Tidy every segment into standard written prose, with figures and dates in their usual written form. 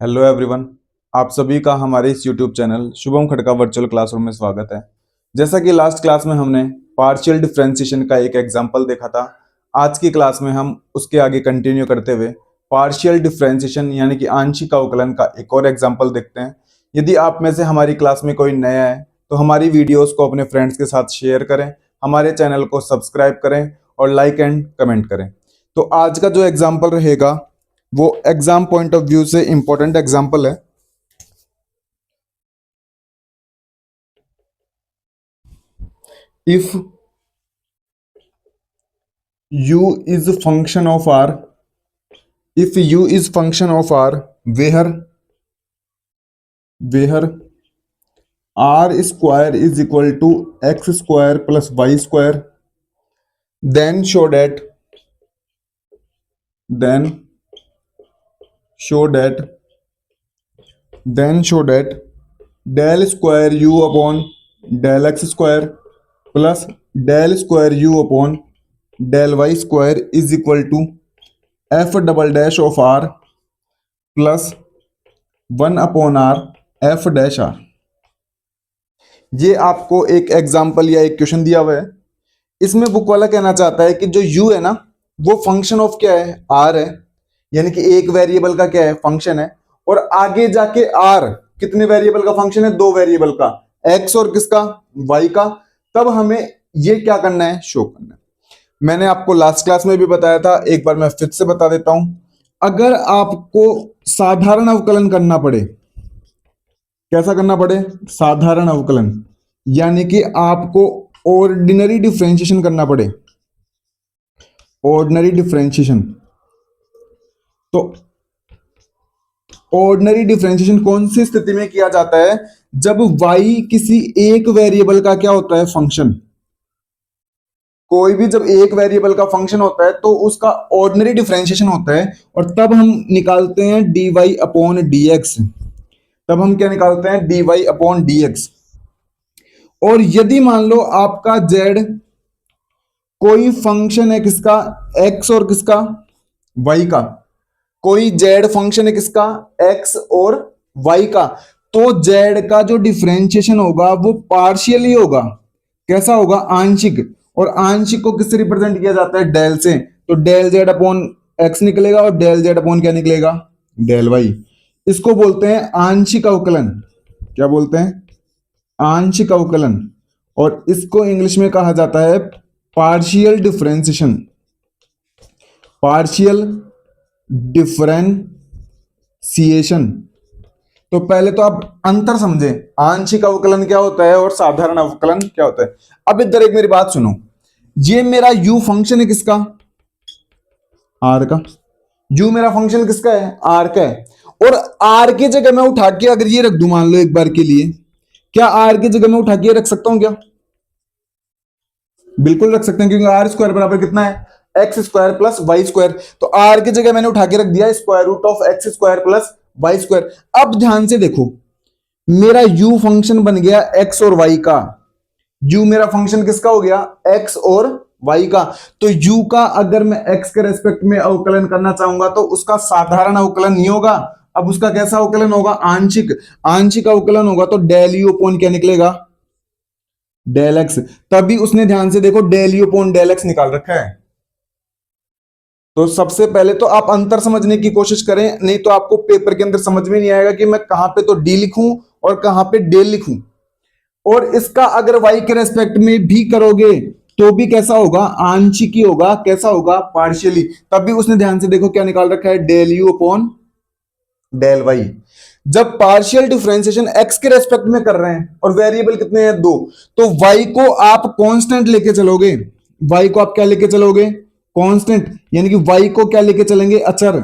Hello everyone. आप सभी का हमारे इस YouTube channel Shubham Khadka virtual classroom में स्वागत है। जैसा कि लास्ट क्लास में हमने पार्शियल डिफरेंशिएशन का एक एग्जांपल देखा था, आज की क्लास में हम उसके आगे कंटिन्यू करते हुए पार्शियल डिफरेंशिएशन यानी कि आंशिक अवकलन का एक और एग्जांपल देखते हैं। यदि आप में से हमारी क्लास में कोई नया है तो हमारी वीडियोस को अपने फ्रेंड्स के साथ शेयर करें, हमारे चैनल को सब्सक्राइब करें और लाइक एंड कमेंट करें। तो आज का जो एग्जाम्पल रहेगा वो एग्जाम पॉइंट ऑफ व्यू से इंपॉर्टेंट एग्जाम्पल है। If u is function of r, if u is function of r, where r square is equal to x square plus y square, then show that then show that show that del square u upon del x square plus del square u upon del y square is equal to f double dash of r plus 1/r f dash are. ये आपको एक example या एक question दिया हुआ है। इसमें book वाला कहना चाहता है कि जो u है ना, वो फंक्शन ऑफ क्या है, r है, यानी कि एक वेरिएबल का क्या है, फंक्शन है। और आगे जाके r कितने वेरिएबल का फंक्शन है, दो वेरिएबल का, x और किसका, y का। तब हमें ये क्या करना है, शो करना है। मैंने आपको लास्ट क्लास में भी बताया था, एक बार मैं फिर से बता देता हूं। अगर आपको साधारण अवकलन करना पड़े, कैसा करना पड़े, साधारण अवकलन, यानी कि आपको ऑर्डिनरी डिफरेंशिएशन करना पड़े, ऑर्डिनरी डिफरेंशिएशन। तो ऑर्डिनरी डिफरेंशिएशन कौन सी स्थिति में किया जाता है, जब y किसी एक वेरिएबल का क्या होता है, फंक्शन। कोई भी जब एक वेरिएबल का फंक्शन होता है तो उसका ऑर्डिनरी डिफरेंशिएशन होता है, और तब हम निकालते हैं dy अपॉन dx। तब हम क्या निकालते हैं, dy अपॉन dx। और यदि मान लो आपका z कोई फंक्शन है किसका, x और किसका, y का, कोई z फंक्शन है किसका, x और y का, तो z का जो डिफरेंशिएशन होगा वो पार्शियली होगा। कैसा होगा, आंशिक। और आंशिक को किससे रिप्रेजेंट किया जाता है, डेल से। तो डेल z अपॉन x निकलेगा और डेल z अपॉन क्या निकलेगा, डेल y। इसको बोलते हैं आंशिक अवकलन। क्या बोलते हैं, आंशिक अवकलन। और इसको इंग्लिश में कहा जाता है पार्शियल डिफरेंशिएशन, पार्शियल डिफरेंशिएशन। तो पहले तो आप अंतर समझे, आंशिक अवकलन क्या होता है और साधारण अवकलन क्या होता है। अब इधर एक मेरी बात सुनो, ये मेरा u फंक्शन है किसका, r का। u मेरा फंक्शन किसका है, r का है। और r की जगह मैं उठा के अगर ये रख दूं, मान लो एक बार के लिए, क्या r की जगह मैं उठा के रख सकता हूं क्या, बिल्कुल रख सकते हैं, क्योंकि आर स्क्वायर बराबर कितना है, x square plus Y square. तो आर की जगह मैंने उठा के रख दिया square root of x square plus Y square. अब ध्यान से देखो, मेरा u फंक्शन बन गया x और y का। u मेरा फंक्शन किसका हो गया, x और y का। तो u का अगर मैं x के रेस्पेक्ट में अवकलन करना चाहूंगा तो उसका साधारण अवकलन नहीं होगा। अब उसका कैसा अवकलन होगा, आंशिक। आंशिक अवकलन होगा तो डेल u अपॉन क्या निकलेगा, डेल एक्स। तभी उसने ध्यान से देखो del u upon del x निकाल रखा है। तो सबसे पहले तो आप अंतर समझने की कोशिश करें, नहीं तो आपको पेपर के अंदर समझ में नहीं आएगा कि मैं कहां पे तो डी लिखूं और कहां पे डेल लिखूं। और इसका अगर वाई के रेस्पेक्ट में भी करोगे तो भी कैसा होगा, आंशिक ही होगा। कैसा होगा, पार्शियली। तभी उसने ध्यान से देखो क्या निकाल रखा है, del u upon del y. जब पार्शियल डिफरेंशिएशन x के रेस्पेक्ट में कर रहे हैं और वेरिएबल कितने हैं, दो, तो y को आप कांस्टेंट लेके चलोगे। y को आप क्या लेके चलोगे, कांस्टेंट, यानी कि y को क्या लेके चलेंगे, अचर।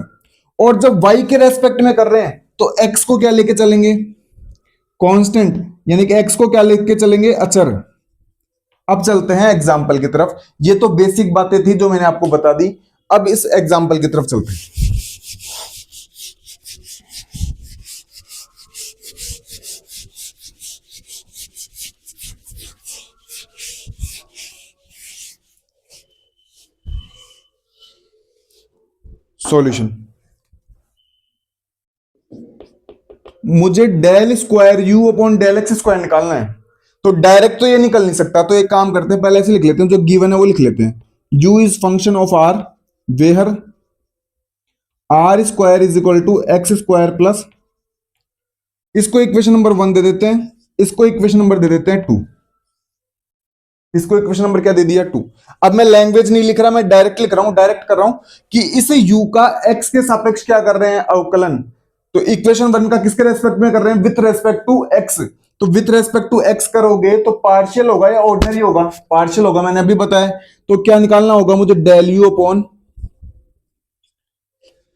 और जब y के रेस्पेक्ट में कर रहे हैं तो x को क्या लेके चलेंगे, कांस्टेंट, यानी कि x को क्या लेके चलेंगे, अचर। अब चलते हैं एग्जाम्पल की तरफ। ये तो बेसिक बातें थी जो मैंने आपको बता दी। अब इस एग्जाम्पल की तरफ चलते हैं। सॉल्यूशन। मुझे del square you upon del x square निकालना है, तो डायरेक्ट तो ये निकल नहीं सकता, तो एक काम करते हैं, पहले ऐसे लिख लेते हैं, जो गिवन है वो लिख लेते हैं, u is function of r where r square is equal to x square plus, इसको इक्वेशन नंबर 1 दे देते हैं, इसको इक्वेशन नंबर दे देते हैं 2, इसको इक्वेशन नंबर क्या दे दिया 2। अब मैं लैंग्वेज नहीं लिख रहा, मैं डायरेक्ट लिख रहा हूं, डायरेक्ट कर रहा हूं कि इस u का x के सापेक्ष क्या कर रहे हैं, अवकलन। तो इक्वेशन 1 का किसके रेस्पेक्ट में कर रहे हैं, विथ रेस्पेक्ट टू x। तो विथ रेस्पेक्ट टू x करोगे तो पार्शियल होगा या ऑर्डिनरी होगा, पार्शियल होगा, मैंने अभी बताया। तो क्या निकालना होगा मुझे, डेल यू अपॉन,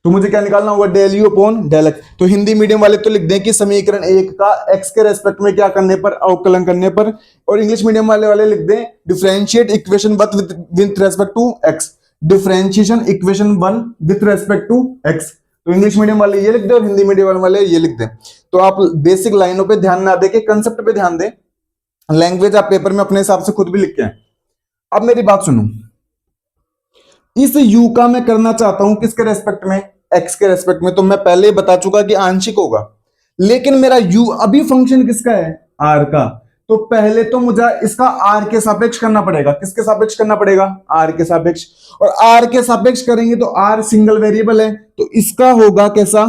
तो मुझे क्या निकालना होगा, del u upon del x. तो हिंदी मीडियम वाले तो लिख दें कि समीकरण 1 का x के रेस्पेक्ट में क्या करने पर, अवकलन करने पर, और इंग्लिश मीडियम वाले लिख दें differentiate equation with respect to x, differentiation equation 1 with respect to x। तो इंग्लिश मीडियम वाले ये लिख दें और हिंदी मीडियम वाले ये लिख दें। तो आप बेसिक लाइनों पे ध्यान ना देके कंसेप्ट पे ध्यान दें, लैंग्वेज आप पेपर में अपने हिसाब से खुद भी लिख के आए। अब मेरी बात सुनो, इस u का मैं करना चाहता हूं किसके रेस्पेक्ट में, x के रेस्पेक्ट में। तो मैं पहले ही बता चुका कि आंशिक होगा, लेकिन मेरा u अभी फंक्शन किसका है, r का। तो पहले तो मुझे इसका r के सापेक्ष करना पड़ेगा, किसके सापेक्ष करना पड़ेगा, r के सापेक्ष। और r के सापेक्ष करेंगे तो r सिंगल वेरिएबल है, तो इसका होगा कैसा,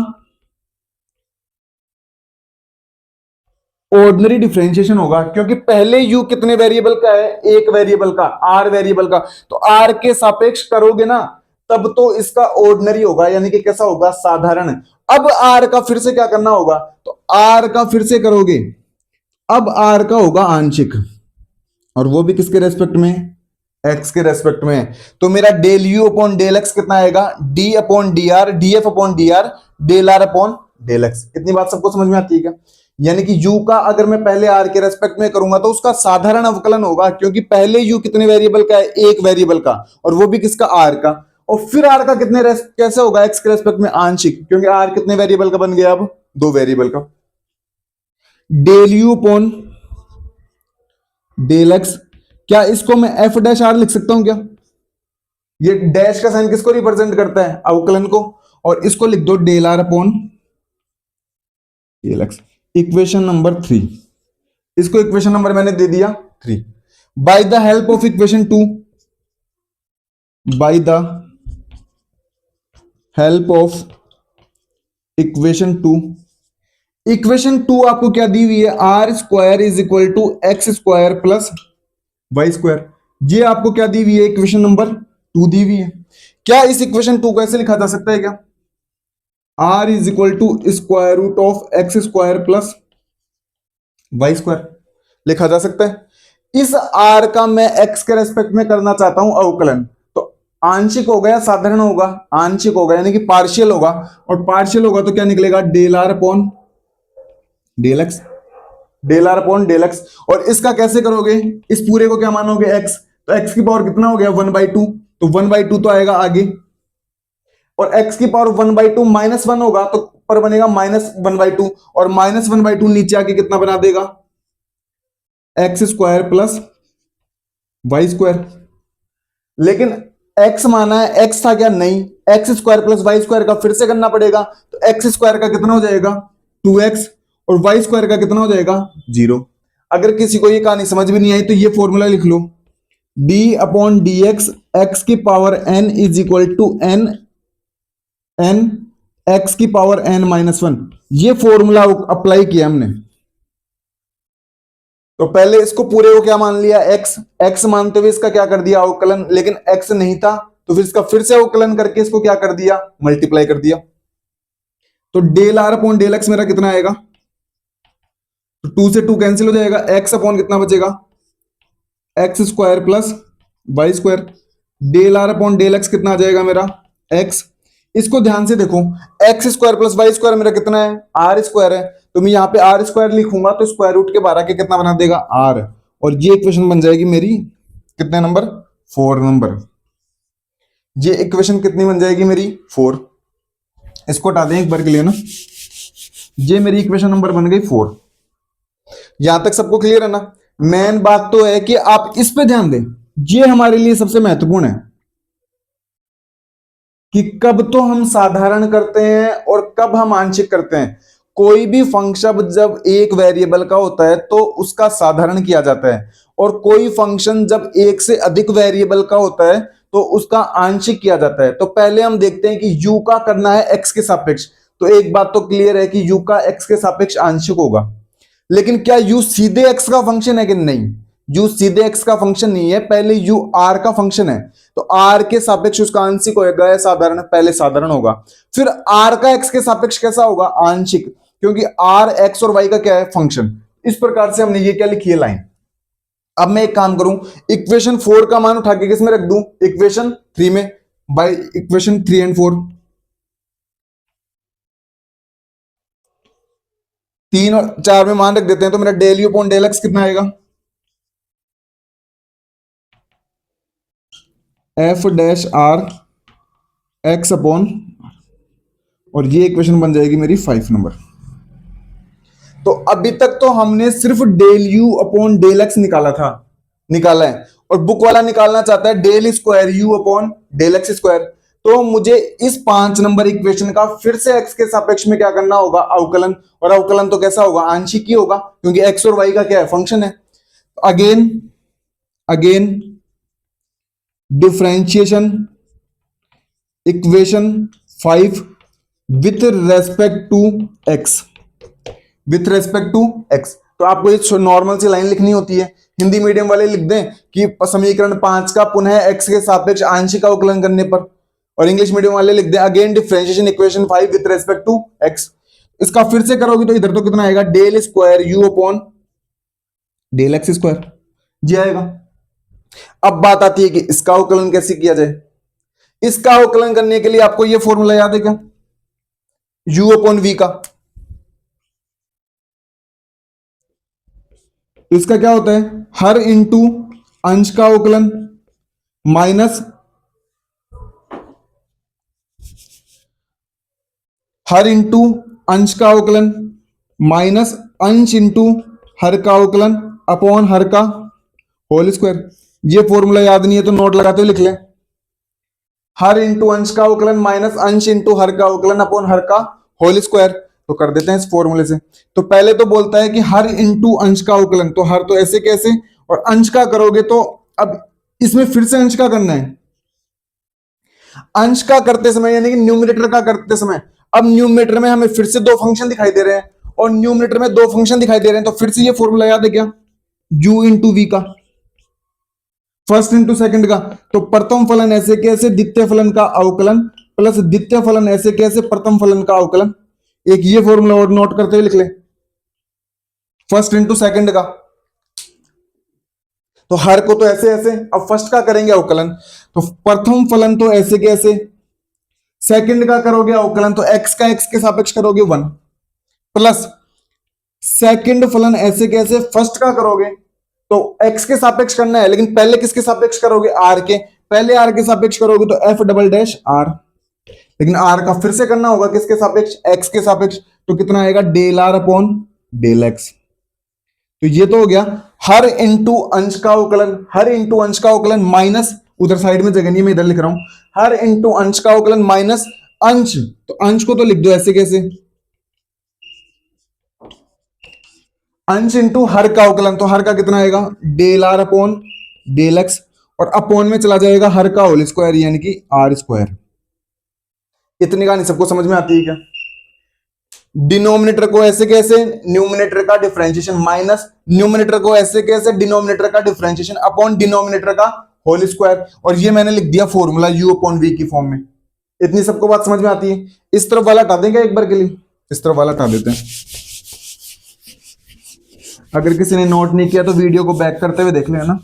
ऑर्डिनरी डिफरेंशिएशन होगा, क्योंकि पहले u कितने वेरिएबल का है, एक वेरिएबल का, r वेरिएबल का। तो r के सापेक्ष करोगे ना तब तो इसका ऑर्डिनरी होगा, यानी कि कैसा होगा, साधारण। अब r का फिर से क्या करना होगा, तो r का फिर से करोगे, अब r का होगा आंशिक, और वो भी किसके रेस्पेक्ट में, x के रेस्पेक्ट में। तो मेरा del u upon del x कितना आएगा, d upon d r, d f upon d r, del r upon del x. इतनी बात सबको समझ में आती है क्या, यानी कि u का अगर मैं पहले r के रेस्पेक्ट में करूंगा तो उसका साधारण अवकलन होगा, क्योंकि पहले u कितने वेरिएबल का है, एक वेरिएबल का, और वो भी किसका, r का। और फिर r का कितने कैसे होगा, x के रेस्पेक्ट में आंशिक, क्योंकि r कितने वेरिएबल का बन गया, अब दो वेरिएबल का। Del u upon del x, क्या इसको मैं एफ डैश आर लिख सकता हूं क्या, ये डैश का साइन किसको रिप्रेजेंट करता है, अवकलन को। और इसको लिख दो del r upon del x, equation number 3। इसको इक्वेशन नंबर मैंने दे दिया 3। By the help of equation 2, by the help of equation 2, equation 2 आपको क्या दी हुई है, r square is equal to x square plus Y square. ये आपको क्या दी हुई है, इक्वेशन नंबर 2 दी हुई है। क्या इस इक्वेशन 2 को ऐसे लिखा जा सकता है क्या, r is equal to square root of x square plus Y square, लिखा जा सकता है। इस आर का मैं एक्स के रेस्पेक्ट में करना चाहता हूं अवकलन, तो आंशिक होगा या साधारण होगा, आंशिक होगा, यानी कि पार्शियल होगा, और पार्शियल होगा तो क्या निकलेगा, del r upon del x, del r upon del x. और इसका कैसे करोगे, इस पूरे को क्या मानोगे, एक्स, तो एक्स की पावर कितना हो गया, 1/2, तो 1/2 तो आएगा आगे, और x की पावर 1/2 -1 होगा तो ऊपर बनेगा -1/2, और -1/2 नीचे आके कितना बना देगा, x square plus Y square. लेकिन x माना है, x था क्या, नहीं, x square plus Y square का फिर से करना पड़ेगा, तो एक्स स्क्वायर का कितना हो जाएगा 2x, और वाई स्क्वायर का कितना हो जाएगा 0। अगर किसी को ये कहानी समझ भी नहीं आई तो ये फॉर्मूला लिख लो, d upon D X, X की power n is equal to n X की पावर n-1, ये फॉर्मूला अप्लाई किया हमने। तो पहले इसको पूरे को क्या मान लिया, x मानते हुए इसका क्या कर दिया अवकलन, लेकिन x नहीं था तो फिर इसका फिर से अवकलन करके इसको क्या कर दिया, मल्टीप्लाई कर दिया। तो del r upon del x मेरा कितना आएगा, तो 2 से 2 कैंसिल हो जाएगा, x अपॉन कितना बचेगा, x square plus Y square. Del r upon del x कितना आ जाएगा मेरा, x। इसको ध्यान से देखो, x square plus Y square मेरा कितना है, आर स्क्वायर है, तो मैं यहाँ पे आर स्क्वायर लिखूंगा तो स्क्वायर रूट के 12 के कितना बना देगा, आर। और ये इक्वेशन बन जाएगी मेरी कितने नंबर, 4 नंबर। ये इक्वेशन कितनी बन जाएगी मेरी, 4। इसको हटा दें एक बार के लिए ना, ये मेरी इक्वेशन नंबर बन गई 4। यहां तक सबको क्लियर है ना। मेन बात तो है कि आप इस पे ध्यान दें, ये हमारे लिए सबसे महत्वपूर्ण है कि कब तो हम साधारण करते हैं और कब हम आंशिक करते हैं। कोई भी फंक्शन जब एक वेरिएबल का होता है तो उसका साधारण किया जाता है, और कोई फंक्शन जब एक से अधिक वेरिएबल का होता है तो उसका आंशिक किया जाता है। तो पहले हम देखते हैं कि u का करना है x के सापेक्ष। तो एक बात तो क्लियर है कि u का x के सापेक्ष आंशिक होगा, लेकिन क्या u सीधे x का फंक्शन है कि नहीं? u सीधे x का फंक्शन नहीं है, पहले u r का फंक्शन है, तो r के सापेक्ष उसका आंशिक होगा साधारण, पहले साधारण होगा, फिर r का x के सापेक्ष कैसा होगा? आंशिक, क्योंकि r x और y का क्या है? फंक्शन। इस प्रकार से हमने ये क्या लिखी है? लाइन। अब मैं एक काम करूं, इक्वेशन 4 का मान उठा के किसमें रख दूं? इक्वेशन 3 में, बाय इक्वेशन 3 एंड 4। 3 और 4 में मान रख देते हैं, तो मेरा del u upon del x कितना आएगा? F dash r x upon, और ये इक्वेशन बन जाएगी मेरी 5 नंबर। तो अभी तक तो हमने सिर्फ del u upon del x निकाला है, और बुक वाला निकालना चाहता है del square you upon del x square. तो मुझे इस 5 नंबर इक्वेशन का फिर से एक्स के सापेक्ष में क्या करना होगा? अवकलन। और अवकलन तो कैसा होगा? आंशिक ही होगा, क्योंकि एक्स और वाई का क्या है? फंक्शन है। Again differentiation equation 5 with respect to x, with respect to x. तो आपको ये नॉर्मल सी लाइन लिखनी होती है। हिंदी मीडियम वाले लिख दें कि समीकरण 5 का पुनः एक्स के सापेक्ष आंशिक अवकलन करने पर, और इंग्लिश मीडियम वाले लिख दें again differentiation equation 5 with respect to X. इसका फिर से करोगे तो इधर तो कितना आएगा? Del square you upon del x square, जी आएगा। अब बात आती है कि इसका अवकलन कैसे किया जाए। इसका अवकलन करने के लिए आपको यह फॉर्मूला याद है क्या? u अपॉन वी का। इसका क्या होता है? हर इंटू अंश का अवकलन माइनस हर इंटू अंश का अवकलन माइनस अंश इंटू हर का अवकलन अपॉन हर का होल स्क्वायर। ये फॉर्मूला याद नहीं है तो नोट लगाते हुए लिख लें। हर इंटू अंश का अवकलन माइनस अंश इंटू हर का अवकलन अपॉन हर का होल स्क्वायर। तो कर देते हैं इस फॉर्मूले से। तो पहले तो बोलता है कि हर इंटू अंश का अवकलन, तो हर तो ऐसे कैसे, और अंश का करोगे तो अब इसमें फिर से अंश का करना है। अंश का करते समय यानी कि न्यूमरेटर का करते समय, अब न्यूमरेटर में हमें फिर से दो फंक्शन दिखाई दे रहे हैं, और न्यूमरेटर में दो फंक्शन दिखाई दे रहे हैं, तो फिर से ये फॉर्मूला याद है क्या? u इंटू वी का, फर्स्ट इंटू सेकंड का। तो प्रथम फलन ऐसे कैसे द्वितीय फलन का अवकलन प्लस द्वितीय फलन ऐसे कैसे प्रथम फलन का अवकलन। एक ये फॉर्मूला और नोट करते हुए लिख ले, फर्स्ट इंटू सेकंड का। तो हर को तो ऐसे ऐसे, अब फर्स्ट का करेंगे अवकलन, तो प्रथम फलन तो ऐसे कैसे, सेकंड का करोगे अवकलन तो एक्स का एक्स के सापेक्ष करोगे 1, प्लस सेकंड फलन ऐसे कैसे, फर्स्ट का करोगे तो एक्स के सापेक्ष करना है, लेकिन पहले किसके सापेक्ष करोगे? आर के। पहले आर के सापेक्ष करोगे तो एफ डबल डैश आर, लेकिन आर का फिर से करना होगा किसके सापेक्ष? एक्स के सापेक्ष। तो कितना आएगा? Del r upon del x. तो ये तो हो गया हर इंटू अंश का अवकलन, हर इंटू अंश का अवकलन माइनस, उधर साइड में जगह नहीं, मैं इधर लिख रहा हूं, हर इंटू अंश का अवकलन माइनस अंश। तो अंश को तो लिख दो ऐसे कैसे, अंश इंटू हर का अवकलन, तो हर का कितना आएगा? Del r upon del x, और अपॉन में चला जाएगा हर का होल स्क्वायर यानी कि आर स्क्वायर। इतनी कहानी सबको समझ में आती है क्या? डिनोमिनेटर को ऐसे कैसे, न्यूमिनेटर का डिफरेंशिएशन माइनस न्यूमिनेटर को ऐसे कैसे, डिनोमिनेटर का डिफरेंशिएशन अपॉन डिनोमिनेटर का होल स्क्वायर, और ये मैंने लिख दिया फॉर्मूला u अपॉन v की फॉर्म में। इतनी सबको बात समझ में आती है? इस तरफ वाला हटा देंगे एक बार के लिए, इस तरफ वाला हटा देते हैं। अगर किसी ने नोट नहीं किया तो वीडियो को बैक करते हुए देख लेना।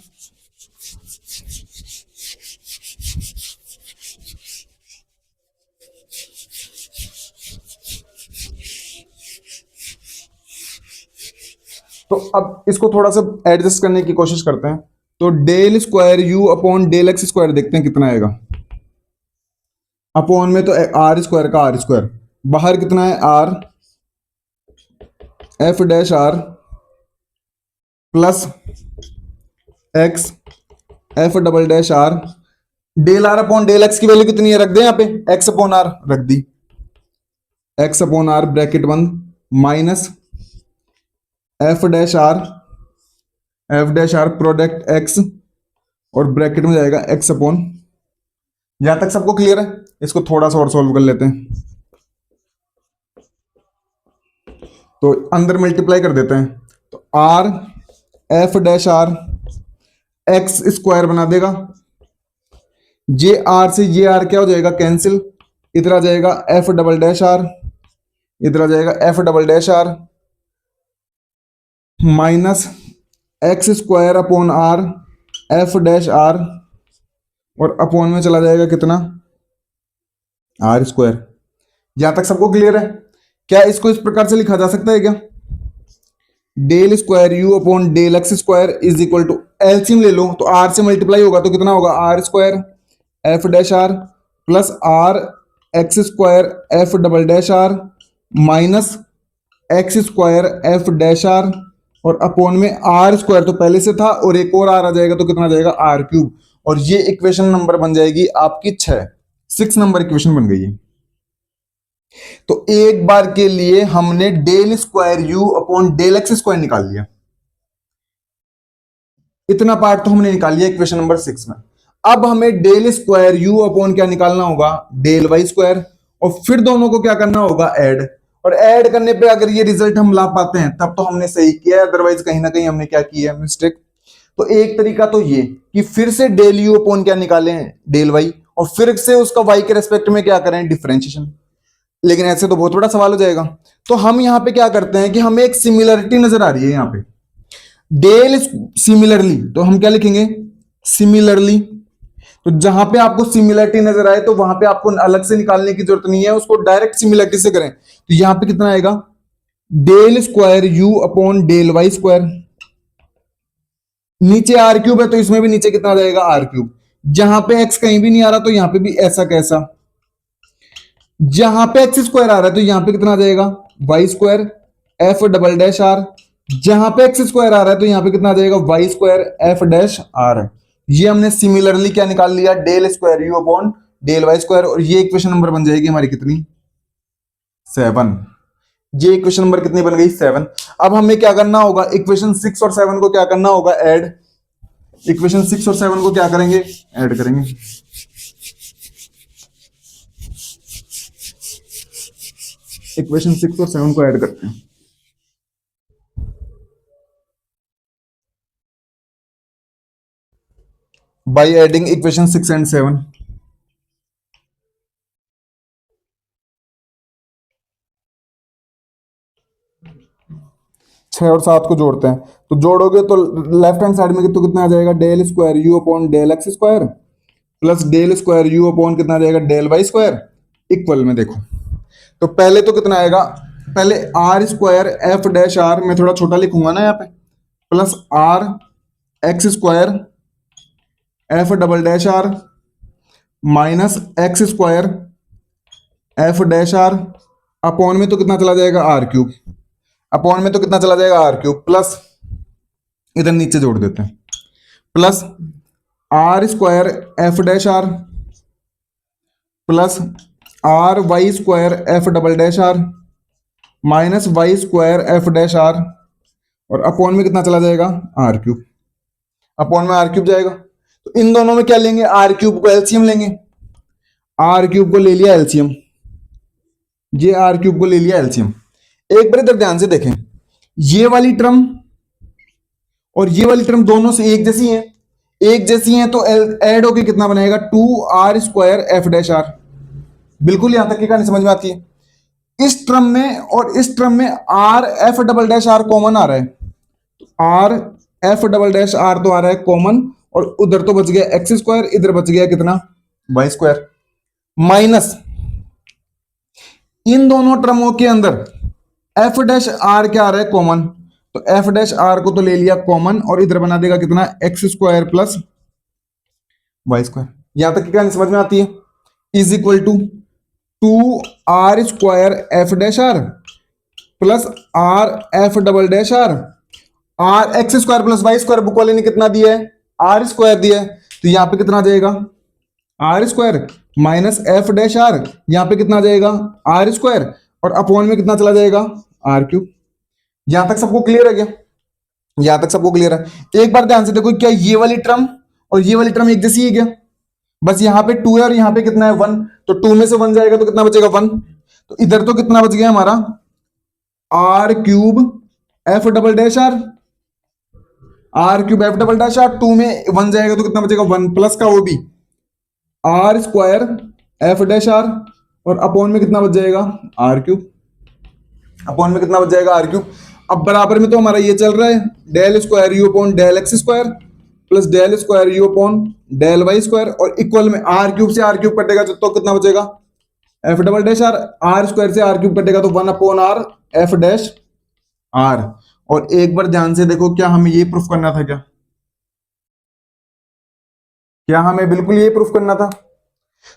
तो अब इसको थोड़ा सा एडजस्ट करने की कोशिश करते हैं। तो del square you upon del x square देखते हैं कितना आएगा। अपॉन में तो आर स्क्वायर का आर स्क्वायर, बाहर कितना है? R F dash are plus x f double dash r. Del r upon del x की वैल्यू कितनी है? रख दें यहाँ पे एक्स अपॉन आर, रख दी एक्स अपॉन आर ब्रैकेट बंद minus F dash r product x और ब्रैकेट में जाएगा एक्स अपॉन। यहां तक सबको क्लियर है? इसको थोड़ा सा और सॉल्व कर लेते हैं। तो अंदर मल्टीप्लाई कर देते हैं, तो r F dash r x square बना देगा, जे आर से ये आर क्या हो जाएगा, कैंसिल, इधर आ जाएगा एफ डबल डैश आर, इधर आ जाएगा f double dash are minus x square upon R F dash are और अपॉन में चला जाएगा कितना, आर स्क्वायर। यहां तक सबको क्लियर है? क्या इसको इस प्रकार से लिखा जा सकता है क्या, del square you upon del x square is equal to, LCM ले लो तो आर से मल्टीप्लाई होगा तो कितना होगा, r square F dash are plus are x square F double dash are minus x square F dash are और upon में आर स्क्वायर तो पहले से था और एक और आर आ जाएगा तो कितना आ जाएगा, आर क्यूब। और ये इक्वेशन नंबर बन जाएगी आपकी 6 नंबर इक्वेशन बन गई है। तो एक बार के लिए हमने del square you upon del x square निकाल लिया, इतना पार्ट तो हमने निकाल लिया इक्वेशन नंबर 6 में। अब हमें डेल स्क्वायर यू अपॉन क्या निकालना होगा, डेल वाई स्क्वायर, और फिर दोनों को क्या करना होगा, ऐड। और ऐड करने पे अगर ये रिजल्ट हम ला पाते हैं तब तो हमने सही किया है, अदरवाइज कहीं ना कहीं हमने क्या किया है, मिस्टेक। तो एक तरीका तो ये कि फिर से डेल यू अपॉन क्या निकालें, डेल वाई, और फिर से उसका वाई के रेस्पेक्ट में क्या करें, डिफरेंशिएशन। लेकिन ऐसे तो बहुत बड़ा सवाल हो जाएगा। तो हम यहां पे क्या करते हैं कि हमें एक सिमिलरिटी नजर आ रही है यहां पे, डेल सिमिलरली, तो हम क्या लिखेंगे, सिमिलरली। तो जहां पे आपको सिमिलरिटी नजर आए तो वहां पे आपको अलग से निकालने की जरूरत नहीं है, उसको डायरेक्ट सिमिलरिटी से करें। तो यहां पे कितना आएगा, del square you upon del Y square, नीचे आर क्यूब है तो इसमें भी नीचे कितना आ जाएगा, आर क्यूब। जहां पे एक्स कहीं भी नहीं आ रहा तो यहां पे भी ऐसा कैसा, जहां पे एक्स स्क्वायर आ रहा है तो यहां पे कितना आ जाएगा, Y square F double dash r, जहां पे एक्स स्क्वायर आ रहा है तो यहां पे कितना आ जाएगा, Y square F dash are. ये हमने सिमिलरली क्या निकाल लिया, del square you upon del Y square, और ये इक्वेशन नंबर बन जाएगी हमारी कितनी, 7। ये इक्वेशन नंबर कितनी बन गई, 7। अब हमें क्या करना होगा, इक्वेशन 6 और 7 को क्या करना होगा, ऐड। इक्वेशन 6 और 7 को क्या करेंगे, ऐड करेंगे। इक्वेशन 6 और 7 को ऐड करते हैं। बाय एडिंग इक्वेशन 6 एंड 7, 6 और 7 को जोड़ते हैं। तो जोड़ोगे तो लेफ्ट हैंड साइड में तो कितना आ जाएगा, del square you upon del x square plus del square you upon कितना आ जाएगा, डेल वाई स्क्वायर, इक्वल में देखो। तो पहले तो कितना आएगा, पहले R square F dash R, मैं थोड़ा छोटा लिखूंगा ना यहाँ पे, plus are x square F double dash are minus x square F dash R, upon में तो कितना चला जाएगा, आर क्यूब, अपॉन में तो कितना चला जाएगा, आर क्यूब, प्लस इधर नीचे जोड़ देते हैं, plus R square F dash are plus R Y square F double dash are minus Y square F dash are, और अपॉन में कितना चला जाएगा, आर क्यूब, अपॉन में आर क्यूब जाएगा। तो इन दोनों में क्या लेंगे, आर क्यूब को एलसीएम लेंगे, आर क्यूब को ले लिया एलसीएम, ये आर क्यूब को ले लिया एलसीएम। एक बार इधर ध्यान से देखें, ये वाली टर्म और ये वाली टर्म दोनों से एक जैसी हैं, एक जैसी हैं तो ऐड होके कितना बनेगा, 2r square F dash are. बिल्कुल यहां तक की कहानी समझ में आती है। इस टर्म में और इस टर्म में R F double dash R common आ रहा है, are F double dash R तो आ रहा है कॉमन, और उधर तो बच गया एक्स स्क्वायर, इधर बच गया कितना, वाई स्क्वायर, माइनस इन दोनों टर्मों के अंदर एफ डैश आर क्या आ रहा है, कॉमन, तो एफ डैश आर को तो ले लिया कॉमन, और इधर बना देगा कितना, X square plus Y square. यहां तक की कहानी समझ में आती है, is equal to 2r square F dash are plus R F double dash R, R x square plus Y square book वाले ने कितना दिया है, आर स्क्वायर दिया है, तो यहां पे कितना आ जाएगा, R square minus F dash R, यहां पे कितना आ जाएगा, आर स्क्वायर, और अपॉन में कितना चला जाएगा, आर क्यूब। यहां तक सबको क्लियर है क्या? यहां तक सबको क्लियर है? एक बार ध्यान से देखो, क्या ये वाली टर्म और ये वाली टर्म एक जैसी है क्या? बस यहाँ पे 2 है और यहाँ पे कितना है 1, तो 2 में से 1 जाएगा तो कितना बचेगा 1। तो इधर तो कितना बच गया हमारा R cube F double dash R, R cube F double dash R, 2 में 1 जाएगा तो कितना बचेगा 1 प्लस का वो भी R square F dash are, और अपॉन में कितना बच जाएगा आर क्यूब, अपॉन में कितना बच जाएगा आर क्यूब। अब बराबर में तो हमारा ये चल रहा है del square you upon del x square plus del square you upon del Y square, और इक्वल में आर क्यूब से आर क्यूब कटेगा तो कितना बचेगा F double dash R, R square से आर क्यूब कटेगा तो 1 upon R F dash are. और एक बार ध्यान से देखो, क्या हमें ये प्रूफ करना था? क्या हमें बिल्कुल ये प्रूफ करना था?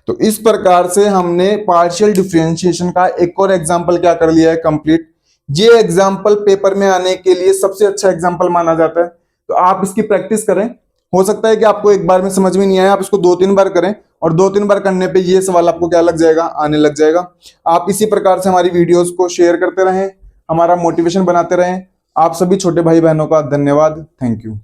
तो इस प्रकार से हमने पार्शियल डिफरेंशिएशन का एक और एग्जांपल क्या कर लिया है कंप्लीट। ये एग्जांपल पेपर में आने के लिए सबसे अच्छा एग्जांपल माना जाता है, तो आप इसकी प्रैक्टिस करें। हो सकता है कि आपको एक बार में समझ में नहीं आया, आप इसको 2-3 बार करें, और 2-3 बार करने पे ये सवाल आपको क्या लग जाएगा, आने लग जाएगा। आप इसी प्रकार से हमारी वीडियोस को शेयर करते रहें, हमारा मोटिवेशन बनाते रहें। आप सभी छोटे भाई बहनों का धन्यवाद। Thank you.